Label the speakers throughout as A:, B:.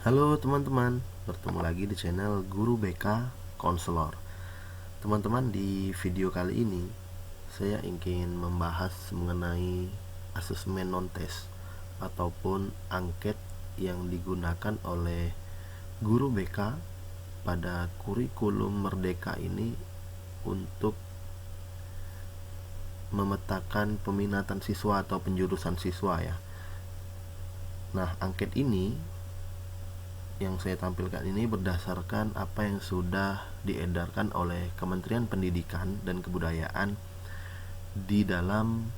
A: Halo teman-teman, bertemu lagi di channel Guru BK Konselor. Teman-teman, di video kali ini saya ingin membahas mengenai asesmen non-test ataupun angket yang digunakan oleh guru BK pada kurikulum Merdeka ini untuk memetakan peminatan siswa atau penjurusan siswa ya. Nah, angket ini yang saya tampilkan ini berdasarkan apa yang sudah diedarkan oleh Kementerian Pendidikan dan Kebudayaan di dalam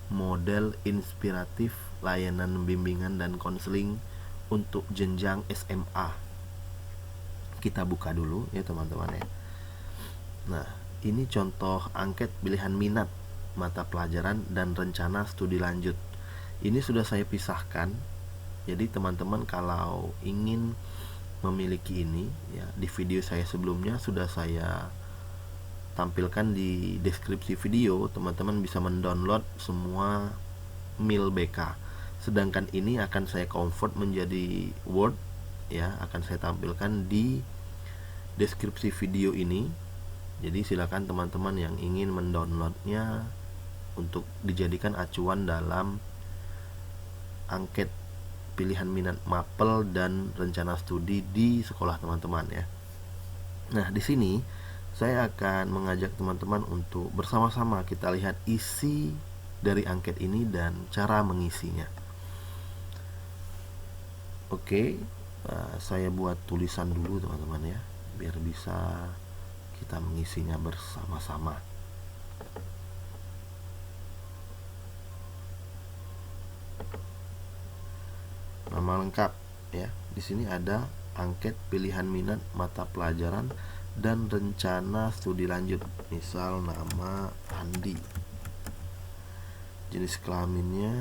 A: model inspiratif layanan bimbingan dan konseling untuk jenjang SMA. Kita buka dulu ya teman-teman ya. Nah, ini contoh angket pilihan minat mata pelajaran dan rencana studi lanjut. Ini sudah saya pisahkan. Jadi teman-teman kalau ingin memiliki ini ya, di video saya sebelumnya sudah saya tampilkan di deskripsi video. Teman-teman bisa mendownload semua mil BK. Sedangkan ini akan saya convert menjadi Word ya, akan saya tampilkan di deskripsi video ini. Jadi silakan teman-teman yang ingin mendownloadnya untuk dijadikan acuan dalam angket pilihan minat mapel dan rencana studi di sekolah teman-teman ya. Nah, di sini saya akan mengajak teman-teman untuk bersama-sama kita lihat isi dari angket ini dan cara mengisinya. Oke, saya buat tulisan dulu teman-teman ya, biar bisa kita mengisinya bersama-sama. Nama lengkap ya. Di sini ada angket pilihan minat mata pelajaran dan rencana studi lanjut. Misal nama Andi. Jenis kelaminnya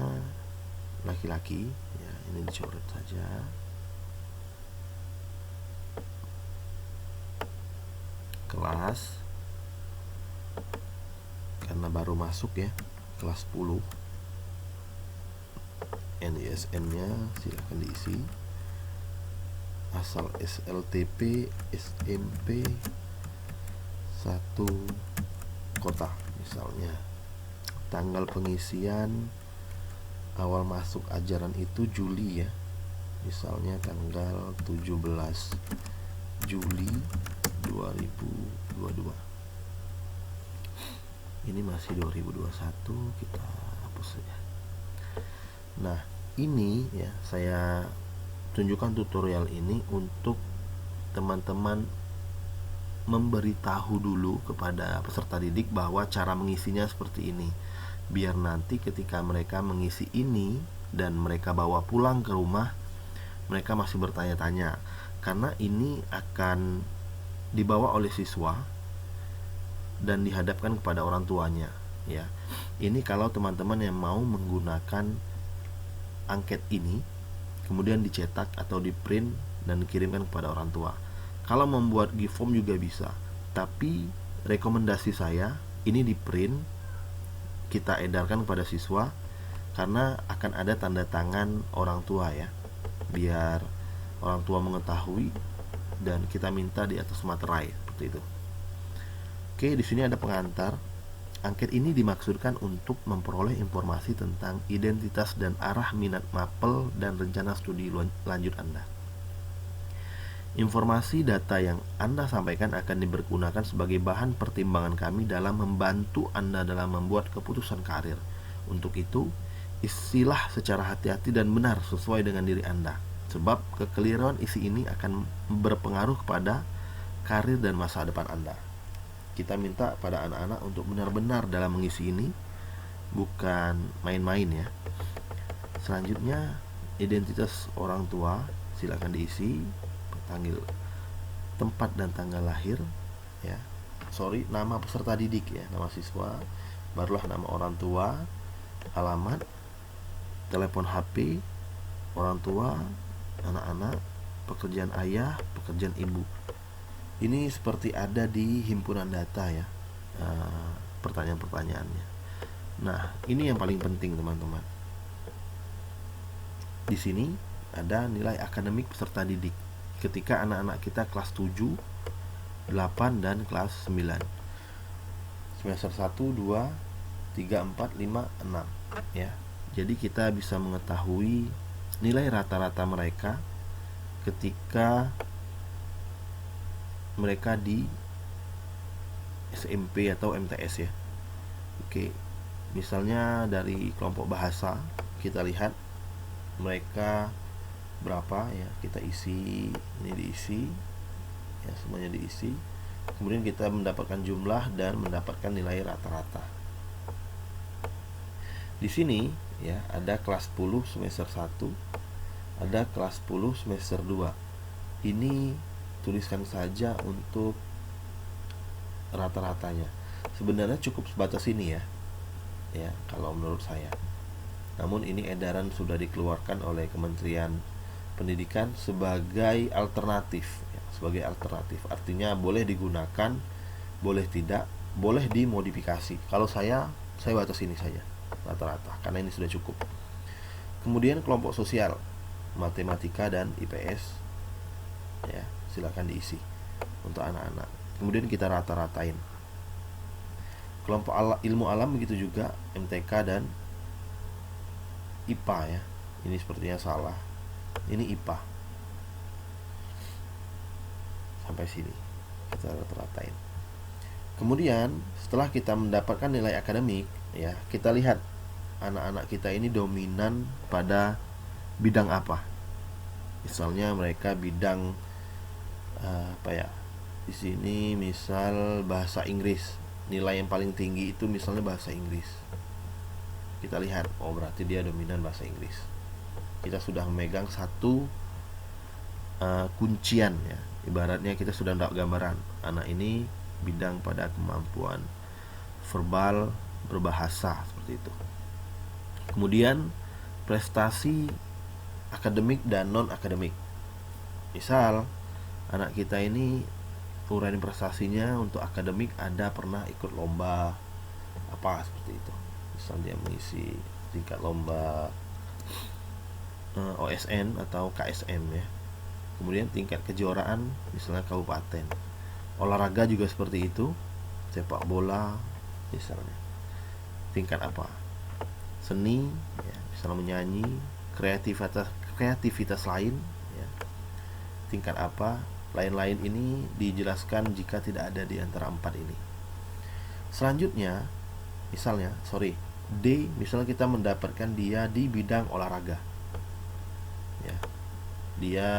A: laki-laki ya, ini dicoret saja. Kelas karena baru masuk ya, kelas 10. NISN-nya silahkan diisi. Asal SLTP SMP 1 kota misalnya. Tanggal pengisian awal masuk ajaran itu Juli ya, misalnya tanggal 17 Juli 2022. Ini masih 2021, kita hapus saja. Nah, ini ya saya tunjukkan tutorial ini untuk teman-teman memberitahu dulu kepada peserta didik bahwa cara mengisinya seperti ini. Biar nanti ketika mereka mengisi ini dan mereka bawa pulang ke rumah, mereka masih bertanya-tanya. Karena ini akan dibawa oleh siswa dan dihadapkan kepada orang tuanya ya. Ini kalau teman-teman yang mau menggunakan angket ini kemudian dicetak atau di print dan dikirimkan kepada orang tua. Kalau membuat gift form juga bisa, tapi rekomendasi saya ini di print, kita edarkan kepada siswa karena akan ada tanda tangan orang tua ya, biar orang tua mengetahui dan kita minta di atas materai seperti itu. Oke, di sini ada pengantar. Angket ini dimaksudkan untuk memperoleh informasi tentang identitas dan arah minat mapel dan rencana studi lanjut Anda. Informasi data yang Anda sampaikan akan dipergunakan sebagai bahan pertimbangan kami dalam membantu Anda dalam membuat keputusan karir. Untuk itu, isilah secara hati-hati dan benar sesuai dengan diri Anda, sebab kekeliruan isi ini akan berpengaruh kepada karir dan masa depan Anda. Kita minta pada anak-anak untuk benar-benar dalam mengisi ini, bukan main-main ya. Selanjutnya, identitas orang tua silakan diisi, panggil tempat dan tanggal lahir ya. Nama peserta didik ya, nama siswa, barulah nama orang tua, alamat, telepon HP orang tua, anak-anak, pekerjaan ayah, pekerjaan ibu. Ini seperti ada di himpunan data ya, pertanyaan-pertanyaannya. Nah, ini yang paling penting teman-teman. Di sini ada nilai akademik peserta didik ketika anak-anak kita kelas 7, 8, dan kelas 9. Semester 1, 2, 3, 4, 5, 6 ya. Jadi kita bisa mengetahui nilai rata-rata mereka ketika mereka di SMP atau MTS ya. Oke. Misalnya dari kelompok bahasa, kita lihat mereka berapa ya, kita isi, ini diisi ya, semuanya diisi. Kemudian kita mendapatkan jumlah dan mendapatkan nilai rata-rata. Di sini ya ada kelas 10 semester 1, ada kelas 10 semester 2. Ini tuliskan saja untuk rata-ratanya. Sebenarnya cukup sebatas ini ya. Ya, kalau menurut saya. Namun ini edaran sudah dikeluarkan oleh Kementerian Pendidikan sebagai alternatif ya, sebagai alternatif. Artinya boleh digunakan, boleh tidak, boleh dimodifikasi. Kalau saya batas ini saja rata-rata karena ini sudah cukup. Kemudian kelompok sosial, matematika dan IPS ya, silakan diisi untuk anak-anak. Kemudian kita rata-ratain. Kelompok ilmu alam begitu juga, MTK dan IPA ya. Ini sepertinya salah. Ini IPA. Sampai sini kita rata-ratain. Kemudian setelah kita mendapatkan nilai akademik ya, kita lihat anak-anak kita ini dominan pada bidang apa. Misalnya mereka bidang apa ya? Di sini misal bahasa Inggris. Nilai yang paling tinggi itu misalnya bahasa Inggris. Kita lihat, oh berarti dia dominan bahasa Inggris. Kita sudah memegang satu kuncian ya. Ibaratnya kita sudah dapat gambaran, anak ini bidang pada kemampuan verbal, berbahasa, seperti itu. Kemudian prestasi akademik dan non akademik. Misal anak kita ini uraian prestasinya untuk akademik ada pernah ikut lomba apa seperti itu. Misal dia mengisi tingkat lomba OSN atau KSM ya. Kemudian tingkat kejuaraan misalnya kabupaten. Olahraga juga seperti itu, sepak bola misalnya. Tingkat apa? Seni ya, misalnya menyanyi, kreativitas lain ya. Tingkat apa? Lain-lain ini dijelaskan jika tidak ada di antara 4 ini. Selanjutnya, misalnya, D, misalnya kita mendapatkan dia di bidang olahraga. Ya. Dia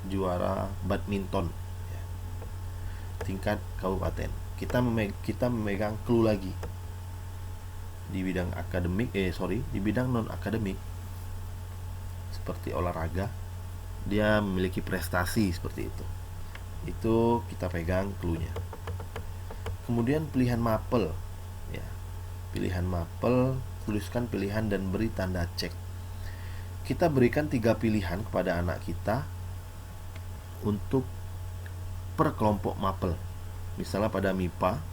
A: juara badminton ya. Tingkat kabupaten. Kita memegang clue lagi. Di bidang akademik, di bidang non akademik seperti olahraga, dia memiliki prestasi seperti itu. Itu kita pegang clue-nya. Kemudian pilihan mapel ya. Pilihan mapel, tuliskan pilihan dan beri tanda cek. Kita berikan 3 pilihan kepada anak kita untuk per kelompok mapel. Misalnya pada MIPA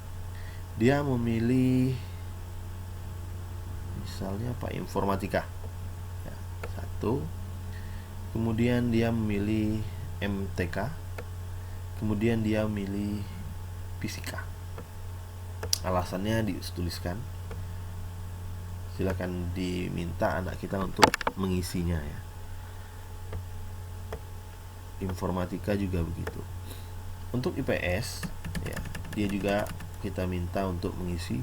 A: dia memilih misalnya informatika ya, 1. Kemudian dia memilih MTK. Kemudian dia memilih fisika. Alasannya dituliskan. Silakan diminta anak kita untuk mengisinya ya. Informatika juga begitu. Untuk IPS ya, dia juga kita minta untuk mengisi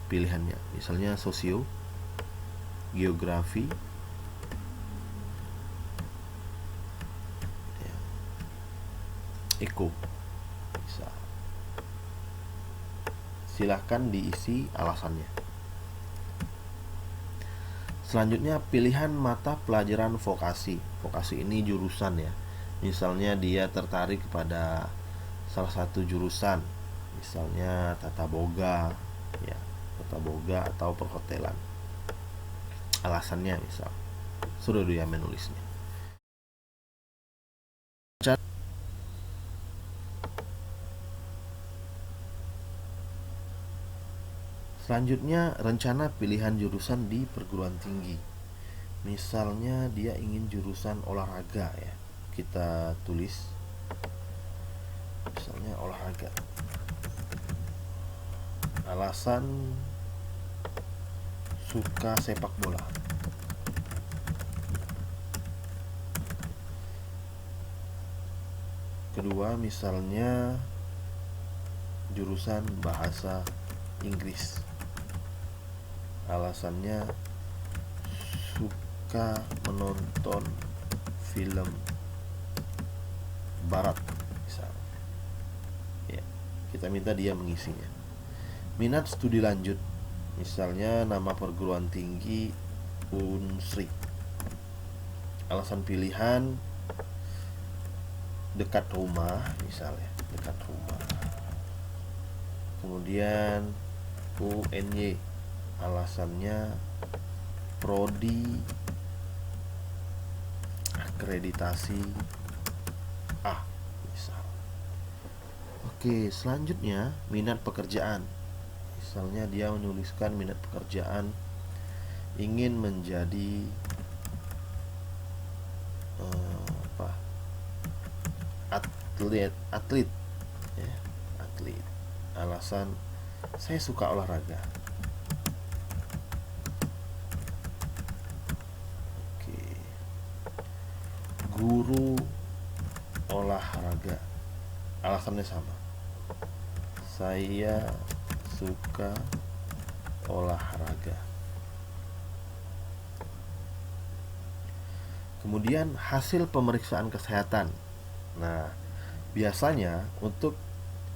A: pilihannya. Misalnya sosio, geografi, Eko bisa. Silahkan diisi alasannya. Selanjutnya pilihan mata pelajaran vokasi. Vokasi ini jurusan ya. Misalnya dia tertarik kepada salah satu jurusan, misalnya tata boga ya, tata boga atau perhotelan. Alasannya misal. Suruh dia menulisnya. Selanjutnya rencana pilihan jurusan di perguruan tinggi. Misalnya dia ingin jurusan olahraga ya, kita tulis misalnya olahraga. Alasan suka sepak bola. Kedua, misalnya jurusan bahasa Inggris. Alasannya suka menonton film barat misalnya. Ya, kita minta dia mengisinya. Minat studi lanjut, misalnya nama perguruan tinggi Unsri. Alasan pilihan dekat rumah misalnya, dekat rumah. Kemudian UNY, alasannya prodi akreditasi A misal. Oke, selanjutnya minat pekerjaan. Misalnya dia menuliskan minat pekerjaan ingin menjadi atlet ya, atlet. Alasan saya suka olahraga. Oke. Guru olahraga. Alasannya sama. Saya suka olahraga. Kemudian hasil pemeriksaan kesehatan. Nah, biasanya untuk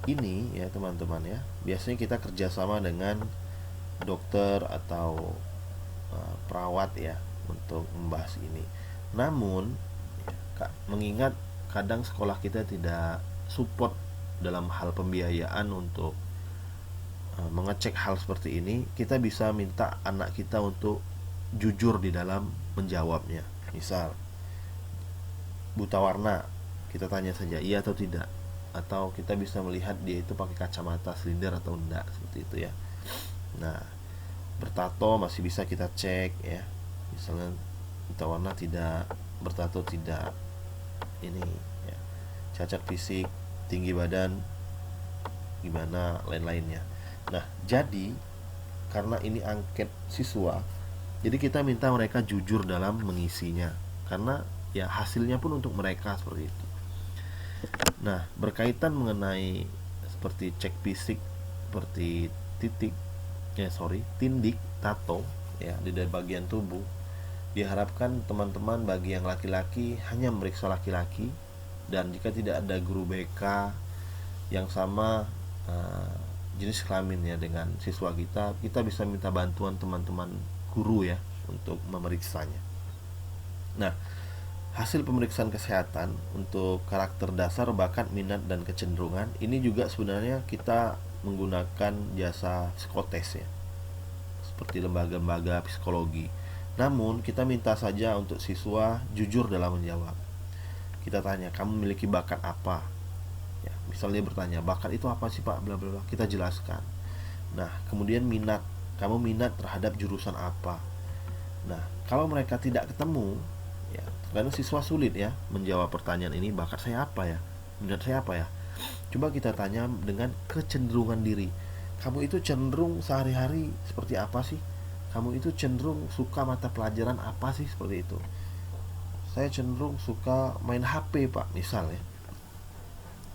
A: ini ya teman-teman ya, biasanya kita kerjasama dengan dokter atau perawat ya untuk membahas ini. Namun ya, mengingat kadang sekolah kita tidak support dalam hal pembiayaan untuk mengecek hal seperti ini, kita bisa minta anak kita untuk jujur di dalam menjawabnya. Misal buta warna, kita tanya saja iya atau tidak, atau kita bisa melihat dia itu pakai kacamata silinder atau enggak, seperti itu ya. Nah, bertato masih bisa kita cek ya, misalnya buta warna tidak, bertato tidak, ini ya, cacat fisik, tinggi badan gimana, lain-lainnya. Nah, jadi karena ini angket siswa, jadi kita minta mereka jujur dalam mengisinya, karena ya hasilnya pun untuk mereka seperti itu. Nah, berkaitan mengenai seperti cek fisik, seperti tindik, tato ya di bagian tubuh, diharapkan teman-teman bagi yang laki-laki hanya memeriksa laki-laki, dan jika tidak ada guru BK yang sama jenis kelaminnya dengan siswa kita, kita bisa minta bantuan teman-teman guru ya untuk memeriksanya. Nah, hasil pemeriksaan kesehatan untuk karakter dasar, bakat, minat, dan kecenderungan ini juga sebenarnya kita menggunakan jasa psikotes ya, seperti lembaga-lembaga psikologi. Namun kita minta saja untuk siswa jujur dalam menjawab. Kita tanya, kamu memiliki bakat apa? Ya, misalnya bertanya, bakat itu apa sih Pak? Bla bla bla. Kita jelaskan. Nah, kemudian minat, kamu minat terhadap jurusan apa? Nah, kalau mereka tidak ketemu, ya, karena siswa sulit ya menjawab pertanyaan ini, bakat saya apa ya, minat saya apa ya. Coba kita tanya dengan kecenderungan diri. Kamu itu cenderung sehari-hari seperti apa sih? Kamu itu cenderung suka mata pelajaran apa sih, seperti itu. Saya cenderung suka main HP Pak, misal ya.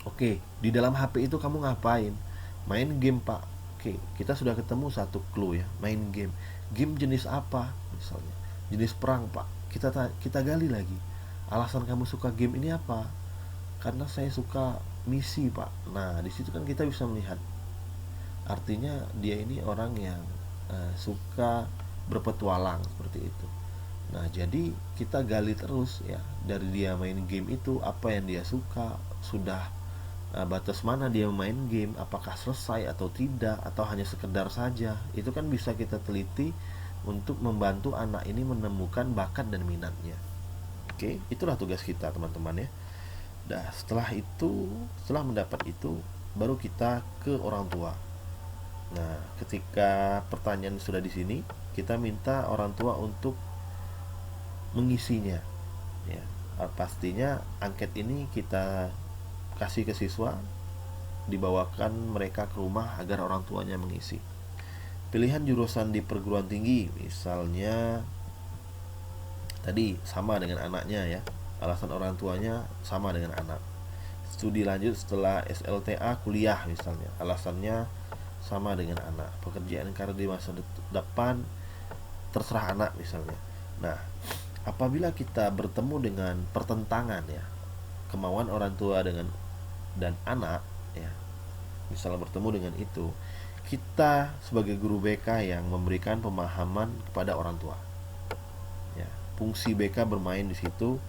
A: Oke, di dalam HP itu kamu ngapain? Main game Pak. Oke, kita sudah ketemu satu clue ya, main game. Game jenis apa misalnya? Jenis perang Pak. Kita gali lagi. Alasan kamu suka game ini apa? Karena saya suka misi Pak. Nah, di situ kan kita bisa melihat, artinya dia ini orang yang suka berpetualang, seperti itu. Nah, jadi kita gali terus ya, dari dia main game itu apa yang dia suka, sudah batas mana dia main game, apakah selesai atau tidak, atau hanya sekedar saja. Itu kan bisa kita teliti untuk membantu anak ini menemukan bakat dan minatnya. Oke, itulah tugas kita teman-teman ya. Nah, setelah mendapat itu, baru kita ke orang tua. Nah, ketika pertanyaan sudah di sini, kita minta orang tua untuk mengisinya ya. Pastinya angket ini kita kasih ke siswa, dibawakan mereka ke rumah agar orang tuanya mengisi. Pilihan jurusan di perguruan tinggi, misalnya tadi sama dengan anaknya ya, alasan orang tuanya sama dengan anak. Studi lanjut setelah SLTA kuliah misalnya, alasannya sama dengan anak. Pekerjaan karir di masa depan terserah anak misalnya. Nah, apabila kita bertemu dengan pertentangan ya, kemauan orang tua dan anak ya, misalnya bertemu dengan itu, kita sebagai guru BK yang memberikan pemahaman kepada orang tua ya. Fungsi BK bermain di situ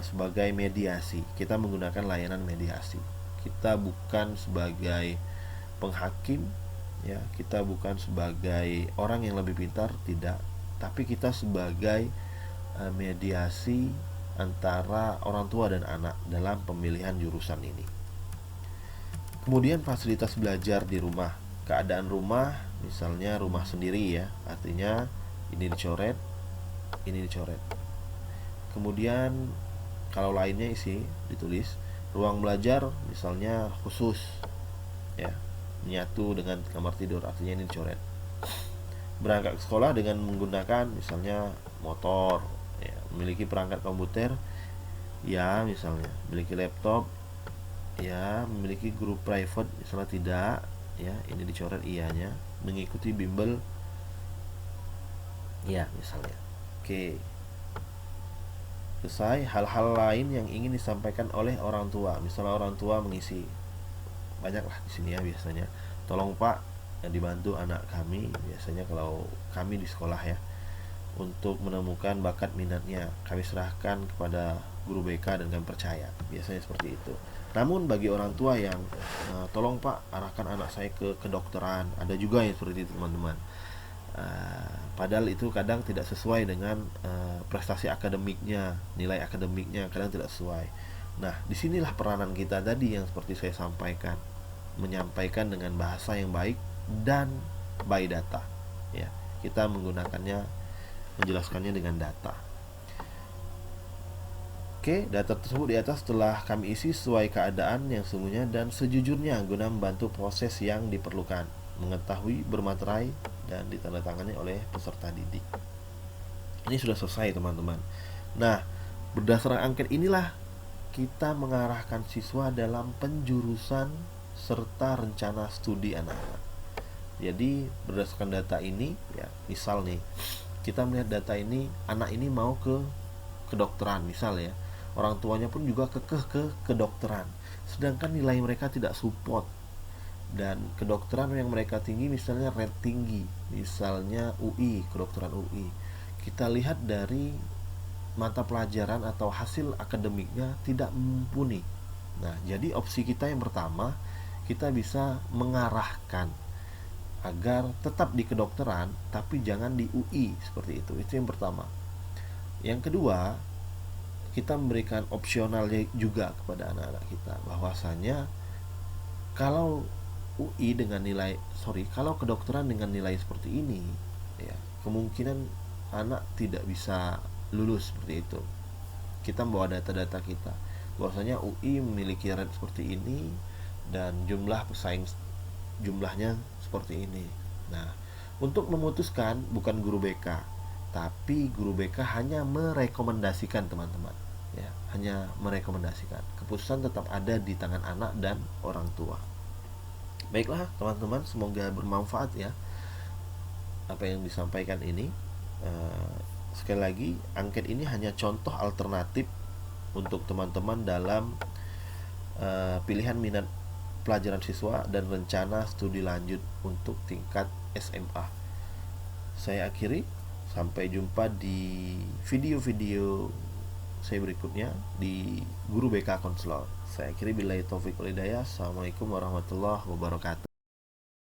A: sebagai mediasi. Kita menggunakan layanan mediasi. Kita bukan sebagai penghakim ya, kita bukan sebagai orang yang lebih pintar, tidak, tapi kita sebagai mediasi antara orang tua dan anak dalam pemilihan jurusan ini. Kemudian fasilitas belajar di rumah. Keadaan rumah, misalnya rumah sendiri ya, artinya ini dicoret, ini dicoret. Kemudian kalau lainnya isi ditulis. Ruang belajar misalnya khusus ya, menyatu dengan kamar tidur, artinya ini dicoret. Berangkat ke sekolah dengan menggunakan misalnya motor ya, memiliki perangkat komputer ya, misalnya memiliki laptop ya, memiliki guru private misalnya tidak ya, ini dicoret iyanya. Mengikuti bimbel ya misalnya. Oke, selesai. Hal-hal lain yang ingin disampaikan oleh orang tua, misalnya orang tua mengisi, banyaklah di sini ya biasanya. Tolong Pak, yang dibantu anak kami, biasanya kalau kami di sekolah ya, untuk menemukan bakat minatnya, kami serahkan kepada guru BK dan kami percaya, biasanya seperti itu. Namun bagi orang tua yang tolong Pak, arahkan anak saya ke kedokteran, ada juga yang seperti itu teman-teman. Padahal itu kadang tidak sesuai dengan prestasi akademiknya, nilai akademiknya kadang tidak sesuai. Nah, disinilah peranan kita tadi yang seperti saya sampaikan, menyampaikan dengan bahasa yang baik dan by data ya. Kita menggunakannya, menjelaskannya dengan data. Oke, data tersebut di atas telah kami isi sesuai keadaan yang sesungguhnya dan sejujurnya guna membantu proses yang diperlukan, mengetahui, bermaterai, dan ditandatangani oleh peserta didik. Ini sudah selesai teman-teman. Nah, berdasarkan angket inilah kita mengarahkan siswa dalam penjurusan serta rencana studi anak-anak. Jadi berdasarkan data ini ya, misal nih kita melihat data ini, anak ini mau ke kedokteran misal ya, orang tuanya pun juga kekeh ke kedokteran, sedangkan nilai mereka tidak support, dan kedokteran yang mereka tinggi misalnya rate tinggi, misalnya UI, kedokteran UI, kita lihat dari mata pelajaran atau hasil akademiknya tidak mumpuni. Nah, jadi opsi kita yang pertama, kita bisa mengarahkan agar tetap di kedokteran tapi jangan di UI, seperti itu. Itu yang pertama. Yang kedua, kita memberikan opsionalnya juga kepada anak-anak kita, bahwasanya kalau UI dengan kalau kedokteran dengan nilai seperti ini ya, kemungkinan anak tidak bisa lulus, seperti itu. Kita membawa data-data kita bahwasanya UI memiliki rate seperti ini dan jumlah pesaing jumlahnya seperti ini. Nah, untuk memutuskan bukan guru BK, tapi guru BK hanya merekomendasikan teman-teman ya, hanya merekomendasikan. Keputusan tetap ada di tangan anak dan orang tua. Baiklah teman-teman, semoga bermanfaat ya apa yang disampaikan ini. Sekali lagi, angket ini hanya contoh alternatif untuk teman-teman dalam pilihan minat pelajaran siswa dan rencana studi lanjut untuk tingkat SMA. Saya akhiri, sampai jumpa di video-video saya berikutnya di Guru BK Konselor. Saya akhiri, billahi taufiq wal hidayah. Assalamualaikum warahmatullahi wabarakatuh.